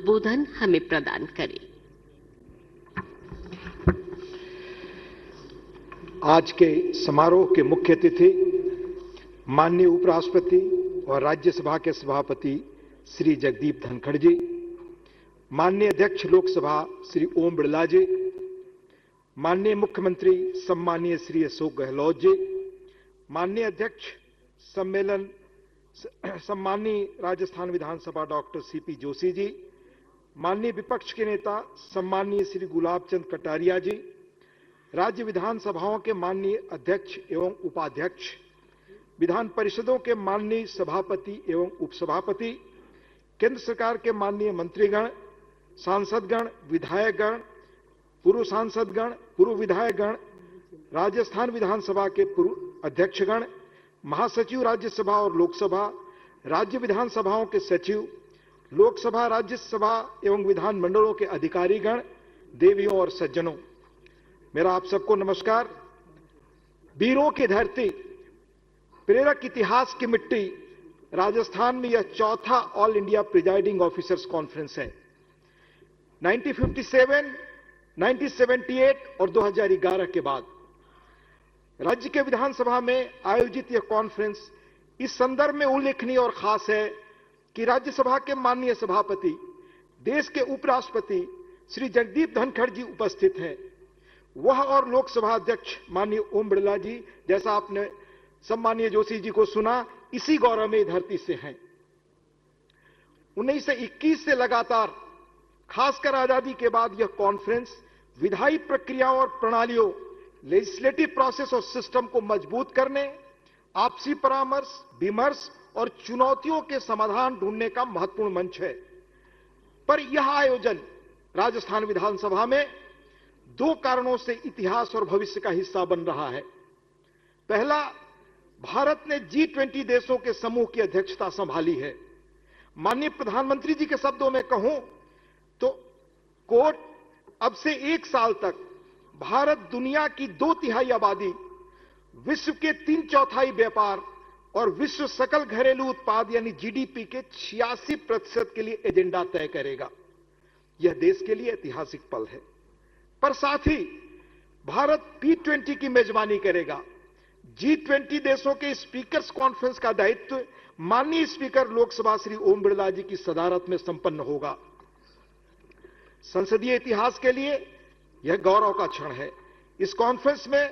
उद्बोधन हमें प्रदान करें। आज के समारोह के मुख्य अतिथि माननीय उपराष्ट्रपति और राज्यसभा के सभापति श्री जगदीप धनखड़ जी, माननीय अध्यक्ष लोकसभा श्री ओम बिड़ला जी, माननीय मुख्यमंत्री सम्मानीय श्री अशोक गहलोत जी, माननीय अध्यक्ष सम्मेलन सम्मानीय राजस्थान विधानसभा डॉक्टर सीपी जोशी जी, माननीय विपक्ष के नेता सम्मानीय श्री गुलाब चंद कटारिया जी, राज्य विधानसभाओं के माननीय अध्यक्ष एवं उपाध्यक्ष, विधान परिषदों के माननीय सभापति एवं उपसभापति, केंद्र सरकार के माननीय मंत्रीगण, सांसदगण, विधायकगण, पूर्व सांसदगण, पूर्व विधायकगण, राजस्थान विधानसभा के पूर्व अध्यक्षगण, महासचिव राज्यसभा और लोकसभा, राज्य विधानसभाओं के सचिव, लोकसभा, राज्यसभा एवं विधान मंडलों के अधिकारीगण, देवियों और सज्जनों, मेरा आप सबको नमस्कार। वीरों की धरती, प्रेरक इतिहास की मिट्टी, राजस्थान में यह चौथा all India presiding officers conference है। 1957, 1978 और 2011 के बाद राज्य के विधानसभा में आयोजित यह कॉन्फ्रेंस इस संदर्भ में उल्लेखनीय और खास है कि राज्यसभा के माननीय सभापति, देश के उपराष्ट्रपति श्री जगदीप धनखड़ जी उपस्थित हैं। वह और लोकसभा अध्यक्ष माननीय ओम बिड़ला जी, जैसा आपने सम्मानीय जोशी जी को सुना, इसी गौरवमयी धरती से हैं। 1921 से लगातार, खासकर आजादी के बाद, यह कॉन्फ्रेंस विधायी प्रक्रियाओं और प्रणालियों, लेजिस्लेटिव प्रोसेस और सिस्टम को मजबूत करने, आपसी परामर्श, विमर्श और चुनौतियों के समाधान ढूंढने का महत्वपूर्ण मंच है। पर यह आयोजन राजस्थान विधानसभा में दो कारणों से इतिहास और भविष्य का हिस्सा बन रहा है। पहला, भारत ने G20 देशों के समूह की अध्यक्षता संभाली है। माननीय प्रधानमंत्री जी के शब्दों में कहूं तो कोट, अब से 1 साल तक भारत दुनिया की 2/3 आबादी, विश्व के 3/4 व्यापार और विश्व सकल घरेलू उत्पाद यानी GDP के 86% के लिए एजेंडा तय करेगा। यह देश के लिए ऐतिहासिक पल है। पर साथ ही भारत P20 की मेजबानी करेगा। G20 देशों के स्पीकर्स कॉन्फ्रेंस का दायित्व माननीय स्पीकर लोकसभा श्री ओम बिड़ला जी की सदारत में संपन्न होगा। संसदीय इतिहास के लिए यह गौरव का क्षण है। इस कॉन्फ्रेंस में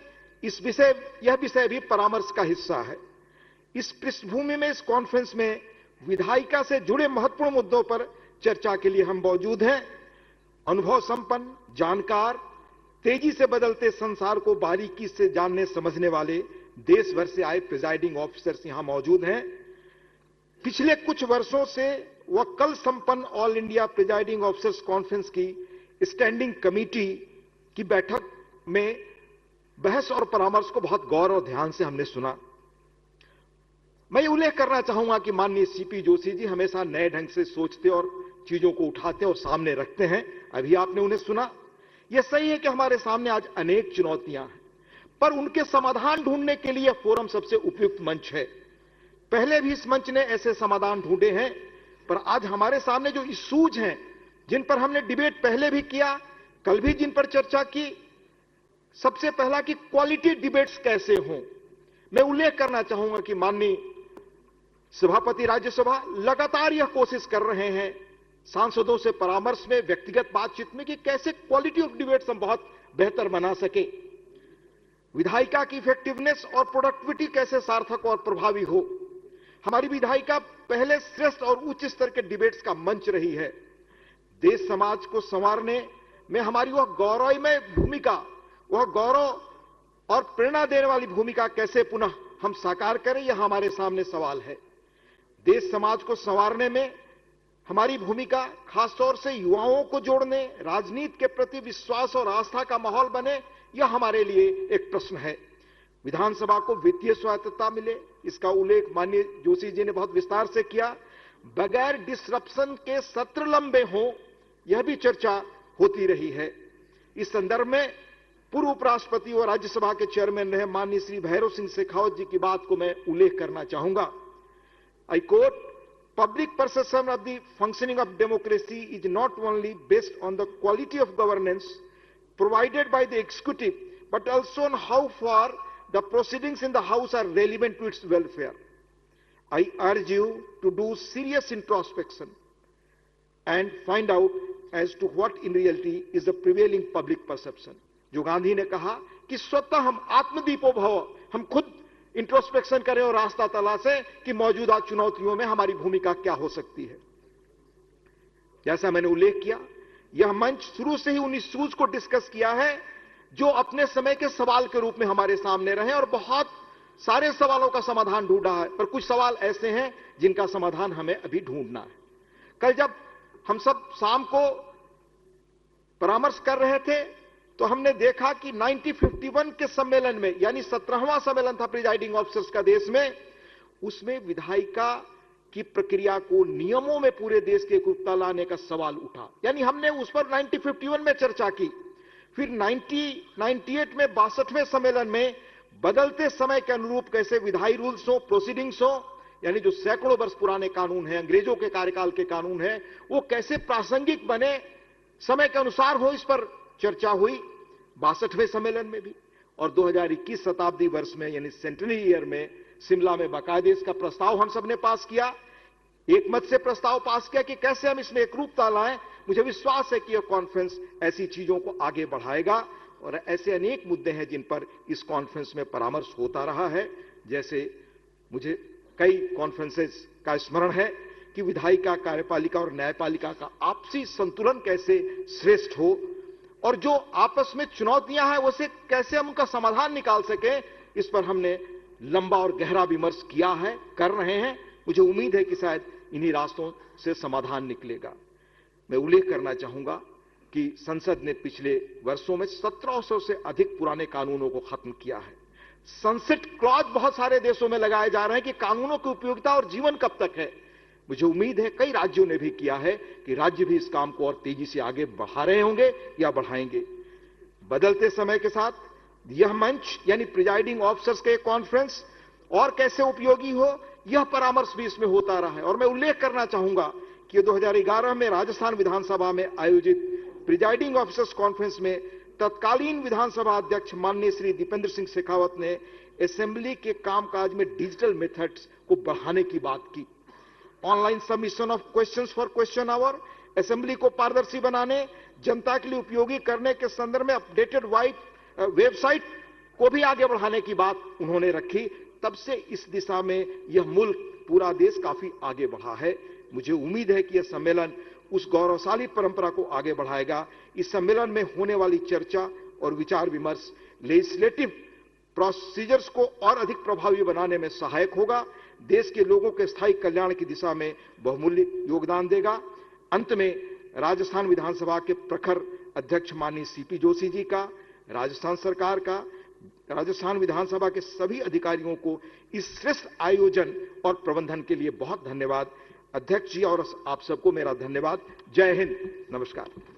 यह विषय भी परामर्श का हिस्सा है। इस पृष्ठभूमि में इस कॉन्फ्रेंस में विधायिका से जुड़े महत्वपूर्ण मुद्दों पर चर्चा के लिए हम मौजूद हैं। अनुभव संपन्न, जानकार, तेजी से बदलते संसार को बारीकी से जानने समझने वाले देश भर से आए प्रिजाइडिंग ऑफिसर्स यहां मौजूद हैं। पिछले कुछ वर्षों से वह कल संपन्न all India presiding officers conference की स्टैंडिंग कमेटी की बैठक में बहस और परामर्श को बहुत गौर और ध्यान से हमने सुना। मैं ये उल्लेख करना चाहूंगा कि माननीय सीपी जोशी जी हमेशा नए ढंग से सोचते और चीजों को उठाते और सामने रखते हैं। अभी आपने उन्हें सुना। यह सही है कि हमारे सामने आज अनेक चुनौतियां हैं, पर उनके समाधान ढूंढने के लिए फोरम सबसे उपयुक्त मंच है। पहले भी इस मंच ने ऐसे समाधान ढूंढे हैं, पर आज हमारे सामने जो इश्यूज हैं, जिन पर हमने डिबेट पहले भी किया, कल भी जिन पर चर्चा की, सबसे पहला कि क्वालिटी डिबेट्स कैसे हों। मैं उल्लेख करना चाहूंगा कि माननीय सभापति राज्यसभा लगातार यह कोशिश कर रहे हैं सांसदों से परामर्श में, व्यक्तिगत बातचीत में, कि कैसे क्वालिटी ऑफ डिबेट्स हम बहुत बेहतर बना सके, विधायिका की इफेक्टिवनेस और प्रोडक्टिविटी कैसे सार्थक और प्रभावी हो। हमारी विधायिका पहले श्रेष्ठ और उच्च स्तर के डिबेट्स का मंच रही है। देश समाज को संवारने में हमारी वह गौरवमय भूमिका, वह गौरव और प्रेरणा देने वाली भूमिका कैसे पुनः हम साकार करें, यह हमारे सामने सवाल है। देश समाज को संवारने में हमारी भूमिका, खासतौर से युवाओं को जोड़ने, राजनीति के प्रति विश्वास और आस्था का माहौल बने, यह हमारे लिए एक प्रश्न है। विधानसभा को वित्तीय स्वायत्तता मिले, इसका उल्लेख माननीय जोशी जी ने बहुत विस्तार से किया। बगैर डिसरप्शन के सत्र लंबे हों, यह भी चर्चा होती रही है। इस संदर्भ में पूर्व उपराष्ट्रपति और राज्यसभा के चेयरमैन रहे माननीय श्री भैरव सिंह शेखावत जी की बात को मैं उल्लेख करना चाहूंगा। I quote, public perception of the functioning of democracy is not only based on the quality of governance provided by the executive, but also on how far the proceedings in the House are relevant to its welfare. I urge you to do serious introspection and find out as to what in reality is the prevailing public perception. जो गांधी ने कहा कि स्वतः हम आत्मदीपो भव, हम खुद introspection करें और रास्ता तलाशें कि मौजूदा चुनौतियों में हमारी भूमिका क्या हो सकती है। जैसा मैंने उल्लेख किया, यह मंच शुरू से ही उन इश्यूज को डिस्कस किया है जो अपने समय के सवाल के रूप में हमारे सामने रहे, और बहुत सारे सवालों का समाधान ढूंढा है, पर कुछ सवाल ऐसे हैं जिनका समाधान हमें अभी ढूंढना है। कल जब हम सब शाम को परामर्श कर रहे थे तो हमने देखा कि 1951 के सम्मेलन में, यानी 17वां सम्मेलन था प्रिजाइडिंग ऑफिसर्स का देश में, उसमें विधायिका की प्रक्रिया को नियमों में पूरे देश के एकरूपता लाने का सवाल उठा। यानी हमने उस पर 1951 में चर्चा की। फिर 1998 में 62वें सम्मेलन में बदलते समय के अनुरूप कैसे विधायी रूल्स हो, प्रोसीडिंग्स हो, यानी जो सैकड़ों वर्ष पुराने कानून हैं, अंग्रेजों के कार्यकाल के कानून हैं, वो कैसे प्रासंगिक बने, समय के अनुसार हो, इस पर चर्चा हुई 62वें सम्मेलन में भी। और 2021 शताब्दी वर्ष में, यानी सेंटेनरी ईयर में, शिमला में बाकायदे इसका प्रस्ताव हम सबने पास किया, एक मत से प्रस्ताव पास किया कि कैसे हम इसमें एकरूपता लाएं। मुझे विश्वास है कि यह कॉन्फ्रेंस ऐसी चीजों को आगे बढ़ाएगा, और ऐसे अनेक मुद्दे हैं जिन पर इस कॉन्फ्रेंस में परामर्श होता रहा है। जैसे मुझे कई कॉन्फ्रेंसेस का स्मरण है कि विधायिका, कार्यपालिका और न्यायपालिका का आपसी संतुलन कैसे श्रेष्ठ हो, और जो आपस में चुनौतियां हैं उसे कैसे हम उनका समाधान निकाल सके, इस पर हमने लंबा और गहरा विमर्श किया है, कर रहे हैं। मुझे उम्मीद है कि शायद इन्हीं रास्तों से समाधान निकलेगा। मैं उल्लेख करना चाहूंगा कि संसद ने पिछले वर्षों में 1700 से अधिक पुराने कानूनों को खत्म किया है। सनसेट क्लॉज बहुत सारे देशों में लगाए जा रहे हैं कि कानूनों की उपयोगिता और जीवन कब तक है। मुझे उम्मीद है कई राज्यों ने भी किया है कि राज्य भी इस काम को और तेजी से आगे बढ़ा रहे होंगे या बढ़ाएंगे। बदलते समय के साथ यह मंच, यानी प्रिजाइडिंग ऑफिसर्स के कॉन्फ्रेंस और कैसे उपयोगी हो, यह परामर्श भी इसमें होता रहा है। और मैं उल्लेख करना चाहूंगा कि 2011 में राजस्थान विधानसभा में आयोजित प्रिजाइडिंग ऑफिसर्स कॉन्फ्रेंस में तत्कालीन विधानसभा अध्यक्ष माननीय श्री दीपेंद्र सिंह शेखावत ने असेंबली के कामकाज में डिजिटल मेथड्स को बढ़ाने की बात की। Online submission of questions for question hour, assembly को पारदर्शी बनाने, जनता के लिए उपयोगी करने के संदर्भ में अपडेटेड वेबसाइट को भी आगे बढ़ाने की बात उन्होंने रखी। तब से इस दिशा में यह मुल्क, पूरा देश काफी आगे बढ़ा है। मुझे उम्मीद है कि यह सम्मेलन उस गौरवशाली परंपरा को आगे बढ़ाएगा। इस सम्मेलन में होने वाली चर्चा और विचार विमर्श लेजिस्लेटिव प्रोसीजर्स को और अधिक प्रभावी बनाने में सहायक होगा, देश के लोगों के स्थायी कल्याण की दिशा में बहुमूल्य योगदान देगा। अंत में राजस्थान विधानसभा के प्रखर अध्यक्ष माननीय सीपी जोशी जी का, राजस्थान सरकार का, राजस्थान विधानसभा के सभी अधिकारियों को इस श्रेष्ठ आयोजन और प्रबंधन के लिए बहुत धन्यवाद। अध्यक्ष जी और आप सबको मेरा धन्यवाद। जय हिंद, नमस्कार।